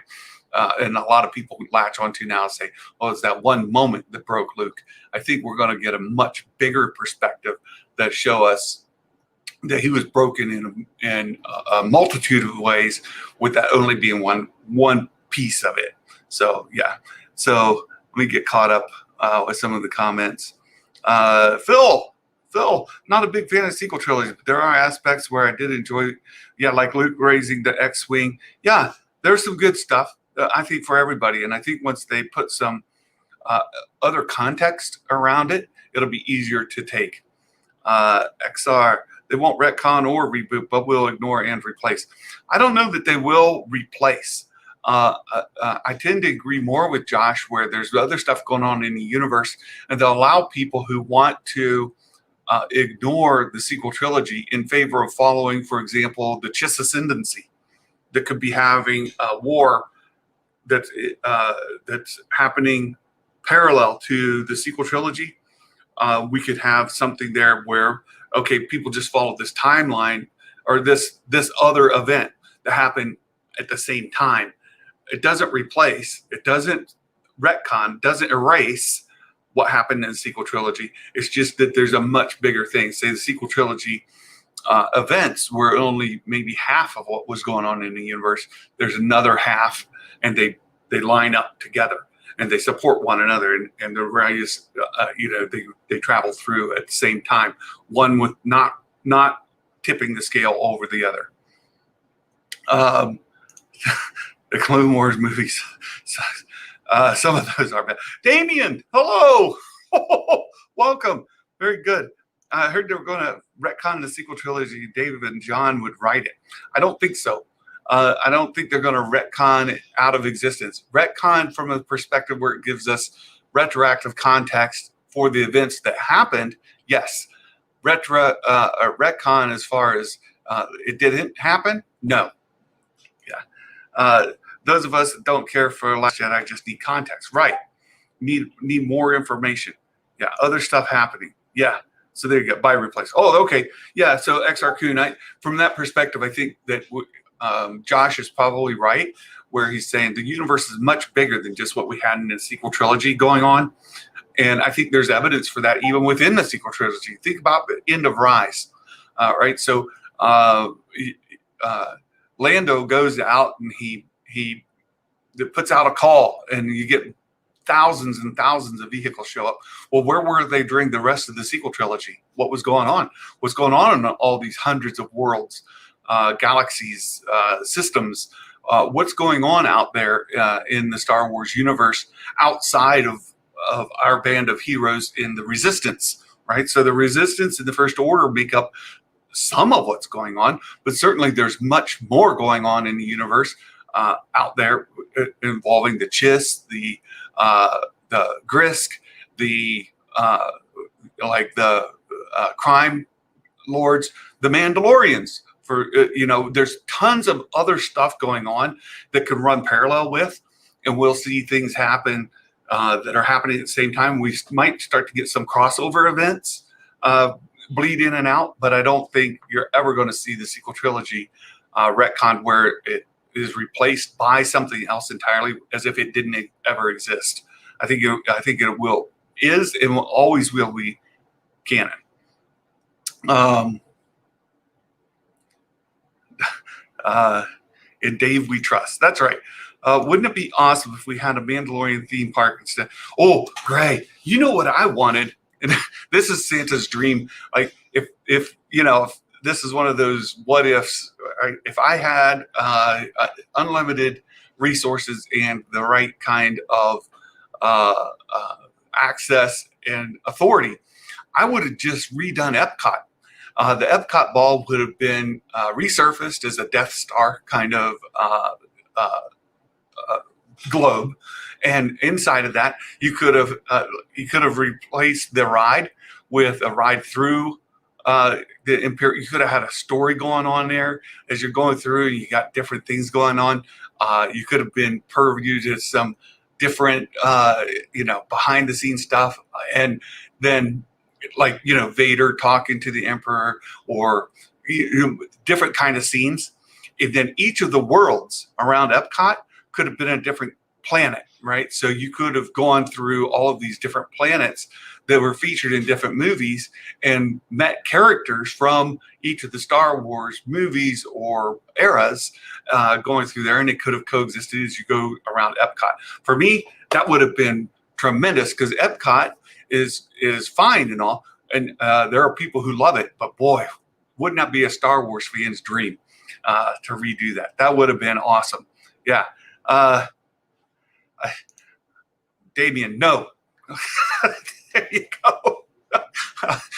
And a lot of people latch onto now and say, oh, it's that one moment that broke Luke. I think we're going to get a much bigger perspective that show us that he was broken in a multitude of ways, with that only being one piece of it. So, yeah. So let me get caught up with some of the comments. Phil, not a big fan of sequel trilogy, but there are aspects where I did enjoy, like Luke raising the X-Wing. Yeah, there's some good stuff. I think for everybody, and I think once they put some other context around it, it'll be easier to take. XR, they won't retcon or reboot, but will ignore and replace. I don't know that they will replace. I tend to agree more with Josh, where there's other stuff going on in the universe, and they'll allow people who want to ignore the sequel trilogy in favor of following, for example, the Chiss Ascendancy, that could be having a war that's happening parallel to the sequel trilogy. We could have something there where, okay, people just follow this timeline or this other event that happened at the same time. It doesn't replace, it doesn't retcon, doesn't erase what happened in the sequel trilogy. It's just that there's a much bigger thing. Say the sequel trilogy events were only maybe half of what was going on in the universe. There's another half, and they line up together and they support one another, and the various they travel through at the same time, one with not tipping the scale over the other. The Clone Wars movies, some of those are bad. Damien, hello. Welcome. Very good. I heard they were going to retcon the sequel trilogy. David and John would write it. I don't think so. I don't think they're going to retcon it out of existence. Retcon from a perspective where it gives us retroactive context for the events that happened. Yes. Retcon as far as it didn't happen. No. Yeah. Those of us that don't care for Last Jedi just need context. Right. Need more information. Yeah. Other stuff happening. Yeah. So there you go. Buy, replace. Oh, okay. Yeah. So XR Kuhn, from that perspective, I think that Josh is probably right, where he's saying the universe is much bigger than just what we had in the sequel trilogy going on. And I think there's evidence for that even within the sequel trilogy. Think about the end of Rise, right? So Lando goes out and he puts out a call, and you get thousands and thousands of vehicles show up. Well, where were they during the rest of the sequel trilogy? What was going on? What's going on in all these hundreds of worlds, galaxies, systems? What's going on out there in the Star Wars universe outside of our band of heroes in the Resistance, right? So the Resistance and the First Order make up some of what's going on, but certainly there's much more going on in the universe out there involving the Chiss, the Grisk, the crime lords, the Mandalorians. There's tons of other stuff going on that can run parallel with, and we'll see things happen that are happening at the same time. We might start to get some crossover events bleed in and out, but I don't think you're ever going to see the sequel trilogy retcon where it is replaced by something else entirely, as if it didn't ever exist. I think it is and will always will be canon. In Dave we trust. That's right. Wouldn't it be awesome if we had a Mandalorian theme park instead? Oh, Gray, you know what I wanted? And this is Santa's dream. Like if this is one of those what ifs. If I had unlimited resources and the right kind of access and authority, I would have just redone Epcot. The Epcot ball would have been resurfaced as a Death Star kind of globe, and inside of that, you could have replaced the ride with a ride through the Imperial. You could have had a story going on there as you're going through. You got different things going on. You could have been purview to some different, behind the scenes stuff, and then Vader talking to the Emperor, or different kind of scenes. And then each of the worlds around Epcot could have been a different planet, right? So you could have gone through all of these different planets that were featured in different movies and met characters from each of the Star Wars movies or eras going through there, and it could have coexisted as you go around Epcot. For me, that would have been tremendous, because Epcot is fine and all, and there are people who love it, but boy, wouldn't that be a Star Wars fan's dream to redo that? That would have been awesome. Yeah. Damien, no. There you go.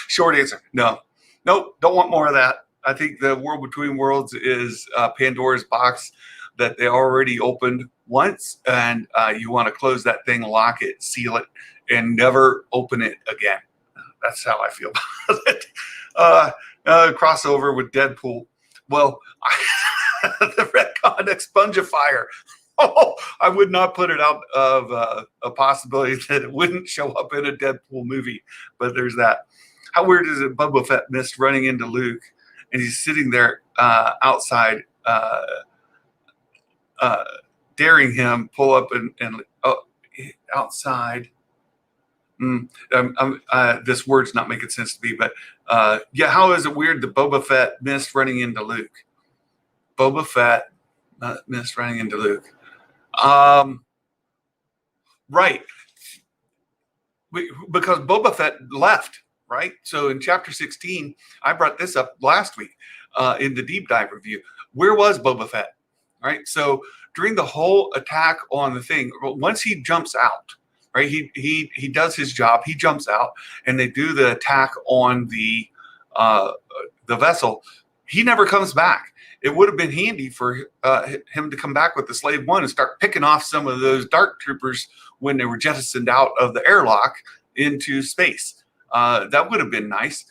Short answer, no. Nope, don't want more of that. I think the World Between Worlds is Pandora's box that they already opened once, and you want to close that thing, lock it, seal it, and never open it again. That's how I feel about it. Crossover with Deadpool. Well, the retcon Expungifier. Oh, I would not put it out of a possibility that it wouldn't show up in a Deadpool movie, but there's that. How weird is it Boba Fett missed running into Luke, and he's sitting there outside, daring him pull up and outside. This word's not making sense to me, but yeah, how is it weird that Boba Fett missed running into Luke? Boba Fett missed running into Luke. Right. Because Boba Fett left, right? So in chapter 16, I brought this up last week in the deep dive review. Where was Boba Fett? Right. So during the whole attack on the thing, once he jumps out, right? He does his job. He jumps out, and they do the attack on the vessel. He never comes back. It would have been handy for him to come back with the Slave One and start picking off some of those Dark Troopers when they were jettisoned out of the airlock into space. That would have been nice.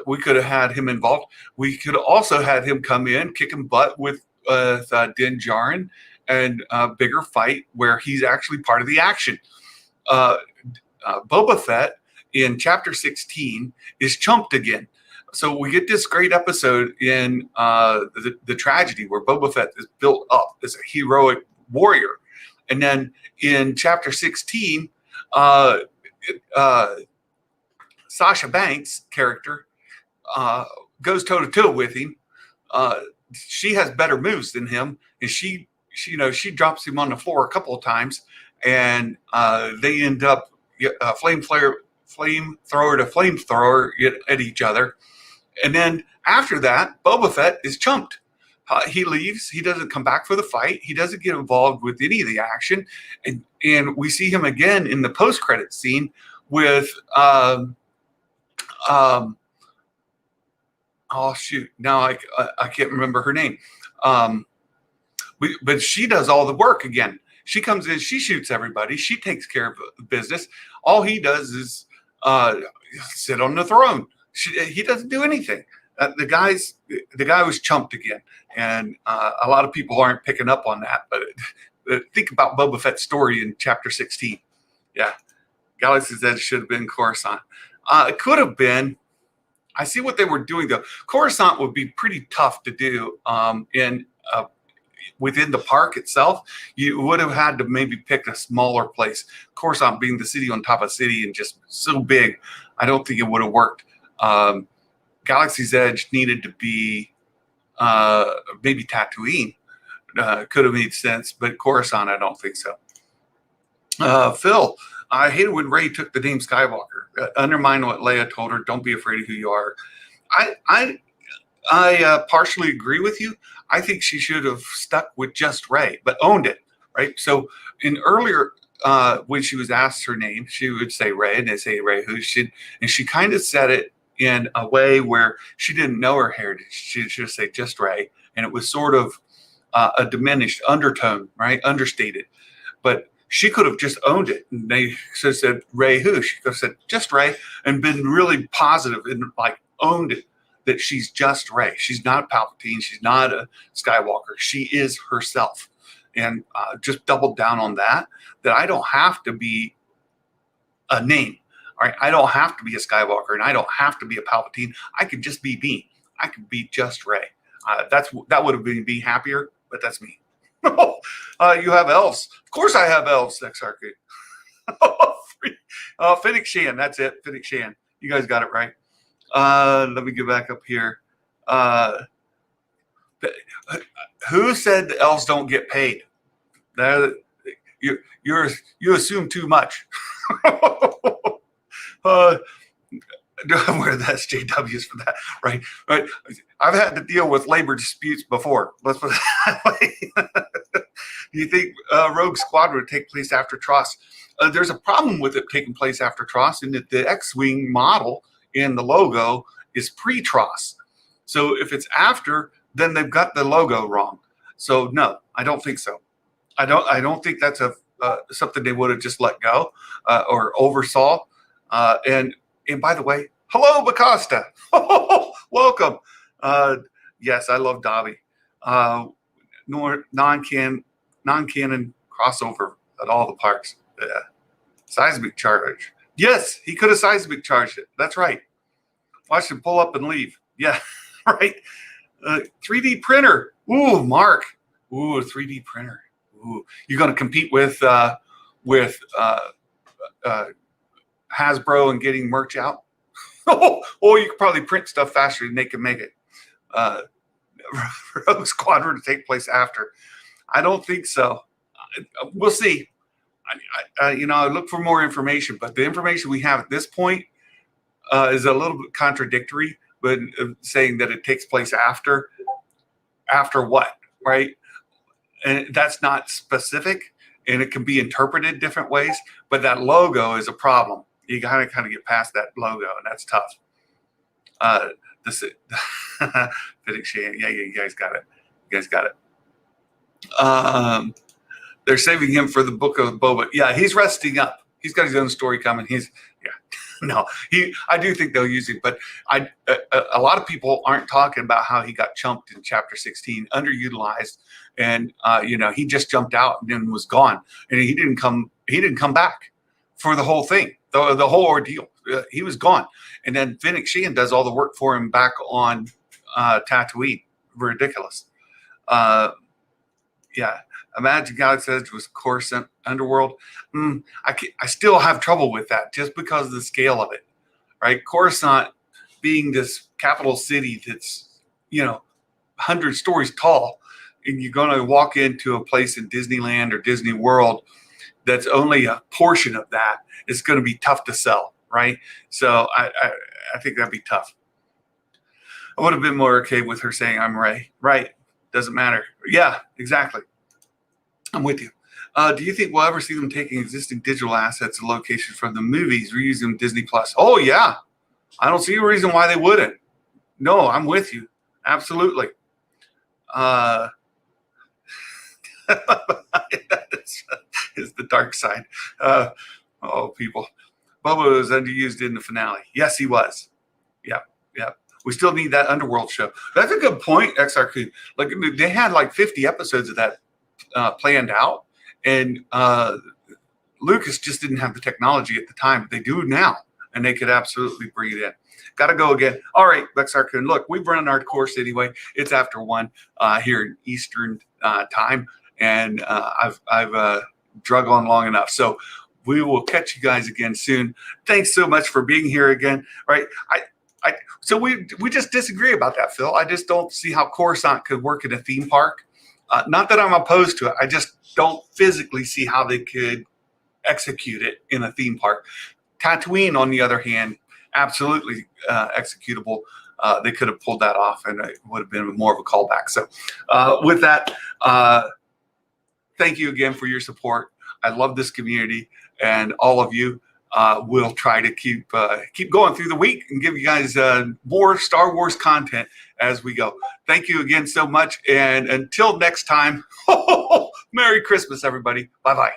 We could have had him involved. We could have also had him come in, kicking butt with Din Djarin, and a bigger fight where he's actually part of the action. Boba Fett in chapter 16 is chumped again. So we get this great episode in the tragedy where Boba Fett is built up as a heroic warrior. And then in chapter 16, Sasha Banks' character goes toe-to-toe with him. She has better moves than him, and she drops him on the floor a couple of times, and they end up flamethrower to flamethrower at each other. And then after that, Boba Fett is chumped. He leaves. He doesn't come back for the fight. He doesn't get involved with any of the action. And we see him again in the post-credit scene with oh shoot, now I can't remember her name. But she does all the work again. She comes in, she shoots everybody, she takes care of the business. All he does is sit on the throne. He doesn't do anything. The guy was chumped again, and a lot of people aren't picking up on that. But think about Boba Fett's story in chapter 16. Yeah, Galaxy's Edge should have been Coruscant. It could have been. I see what they were doing though. Coruscant would be pretty tough to do within the park itself. You would have had to maybe pick a smaller place. Coruscant being the city on top of city and just so big, I don't think it would have worked. Galaxy's Edge needed to be maybe Tatooine. Could have made sense, but Coruscant, I don't think so. Phil, I hated when Rey took the name Skywalker. Undermine what Leia told her. Don't be afraid of who you are. I partially agree with you. I think she should have stuck with just Rey, but owned it, right? So in earlier, when she was asked her name, she would say Rey, and they say Rey who. And she kind of said it in a way where she didn't know her heritage. She should just say just Rey, and it was sort of a diminished undertone, right? Understated. But she could have just owned it. And they said Rey who. She could have said just Rey and been really positive and like owned it. That she's just Rey. She's not a Palpatine. She's not a Skywalker. She is herself. And just doubled down on that I don't have to be a name. All right. I don't have to be a Skywalker, and I don't have to be a Palpatine. I could just be me. I could be just Rey. That would have made me happier, but that's me. You have elves. Of course I have elves, Next Arcade. Fennec Shan. That's it. Fennec Shan. You guys got it right. Let me get back up here. Who said the elves don't get paid? You assume too much. Where that's JWs for that, right? Right. I've had to deal with labor disputes before. Let's put it that way. Do you think Rogue Squadron would take place after TROS? There's a problem with it taking place after TROS in that the X-Wing model in the logo is pre-TROS. So if it's after, then they've got the logo wrong. So no, I don't think so. I don't think that's something they would have just let go or oversaw. And by the way, hello, Bacosta. Welcome. Yes, I love Dobby. Non-canon crossover at all the parks. Yeah. Seismic charge. Yes, he could have seismic charged it. That's right. Watch him pull up and leave. Yeah, right. 3D printer. Ooh, Mark. Ooh, 3D printer. Ooh, you're going to compete with Hasbro and getting merch out. Or you could probably print stuff faster than they can make it. Rogue Squadron to take place after. I don't think so. We'll see. I look for more information, but the information we have at this point is a little bit contradictory, but saying that it takes place after what, right? And that's not specific, and it can be interpreted different ways. But that logo is a problem. You gotta kind of get past that logo, and that's tough. Fanjecture, yeah, you guys got it. They're saving him for the book of Boba. Yeah, he's resting up. He's got his own story coming. I do think they'll use it, but a lot of people aren't talking about how he got chumped in Chapter 16, underutilized, and he just jumped out and then was gone, and he didn't come back for the whole thing, the whole ordeal. He was gone, and then Fanjecture does all the work for him back on Tatooine. Ridiculous. Imagic Galaxy Edge was Coruscant Underworld. I still have trouble with that just because of the scale of it, right? Coruscant being this capital city that's 100 stories tall, and you're going to walk into a place in Disneyland or Disney World that's only a portion of that. It's going to be tough to sell, right? So I think that'd be tough. I would have been more okay with her saying I'm Rey. Right. Doesn't matter. Yeah, exactly. I'm with you. Do you think we'll ever see them taking existing digital assets and locations from the movies, reusing them Disney Plus? Oh, yeah. I don't see a reason why they wouldn't. No, I'm with you. Absolutely. It's the dark side. People. Bubba was underused in the finale. Yes, he was. Yeah. We still need that Underworld show. That's a good point, XRQ. Like, they had like 50 episodes of that planned out, and Lucas just didn't have the technology at the time, but they do now, and they could absolutely bring it in. Got to go again. All right, XRQ. Look, we've run our course anyway. It's after 1 here in Eastern time, and I've drug on long enough. So we will catch you guys again soon. Thanks so much for being here again. Right? So we just disagree about that, Phil. I just don't see how Coruscant could work in a theme park. Not that I'm opposed to it. I just don't physically see how they could execute it in a theme park. Tatooine, on the other hand, absolutely executable. They could have pulled that off, and it would have been more of a callback. So with that, thank you again for your support. I love this community, and all of you. We'll try to keep going through the week and give you guys more Star Wars content as we go. Thank you again so much. And until next time, Merry Christmas, everybody. Bye-bye.